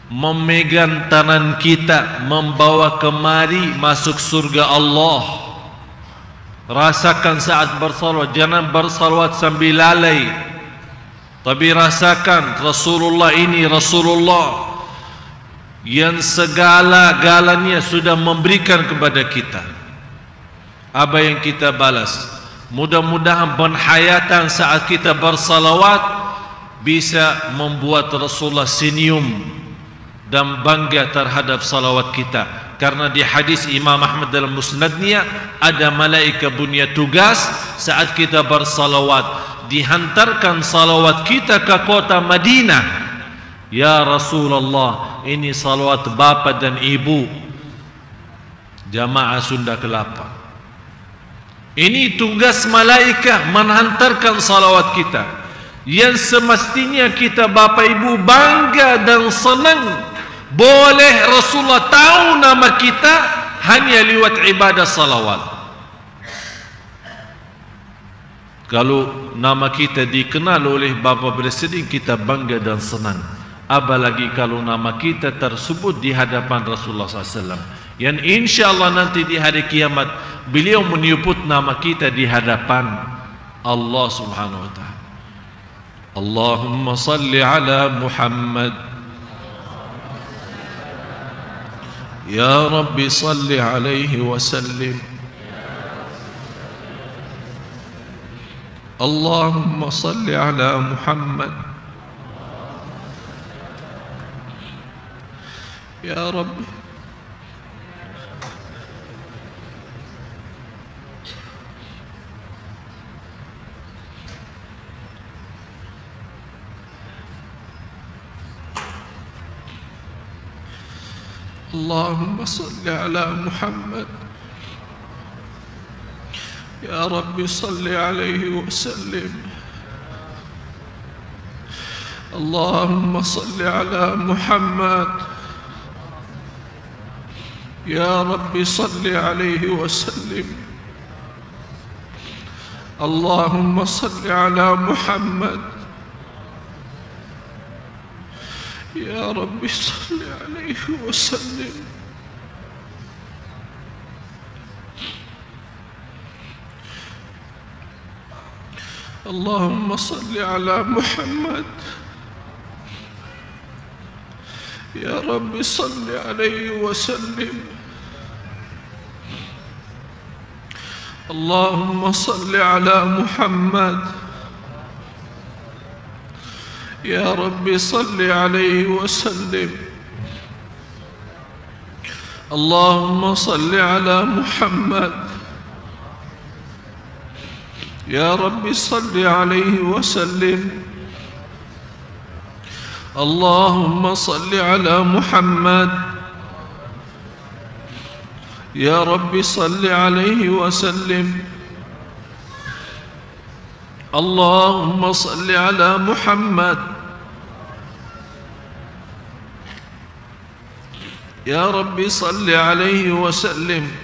memegang tangan kita, membawa kemari masuk surga Allah. Rasakan saat bersalawat, jangan bersalawat sambil lalai, tapi rasakan Rasulullah ini Rasulullah yang segala-galanya sudah memberikan kepada kita. Apa yang kita balas? Mudah-mudahan penghayatan saat kita bersalawat bisa membuat Rasulullah senyum dan bangga terhadap salawat kita. Karena di hadis Imam Ahmad dalam musnadnya, ada malaikat punya tugas saat kita bersalawat, dihantarkan salawat kita ke kota Madinah. Ya Rasulullah, ini salawat bapa dan ibu jamaah Sunda Kelapa. Ini tugas malaikat menghantarkan salawat kita, yang semestinya kita bapa ibu bangga dan senang. Boleh Rasulullah tahu nama kita hanya lewat ibadah salawat. Kalau nama kita dikenal oleh Bapa Presiden, kita bangga dan senang. Apalagi kalau nama kita tersebut di hadapan Rasulullah SAW, yang insyaAllah nanti di hari kiamat beliau menyebut nama kita di hadapan Allah Subhanahu Wa Taala. Allahumma salli ala Muhammad. Ya Rabbi salli alaihi wasallim. Allahumma salli ala Muhammad. Ya Rabbi. اللهم صل على محمد. يا رب صل عليه وسلم. اللهم صل على محمد. يا رب صل عليه وسلم. اللهم صل على محمد. يا رب صل عليه وسلم. اللهم صل على محمد. يا رب صل عليه وسلم. اللهم صل على محمد. يا رب صل عليه وسلم. اللهم صل على محمد. يا رب صل عليه وسلم. اللهم صل على محمد. يا رب صل عليه وسلم. اللهم صل على محمد. يا رب صل عليه وسلم.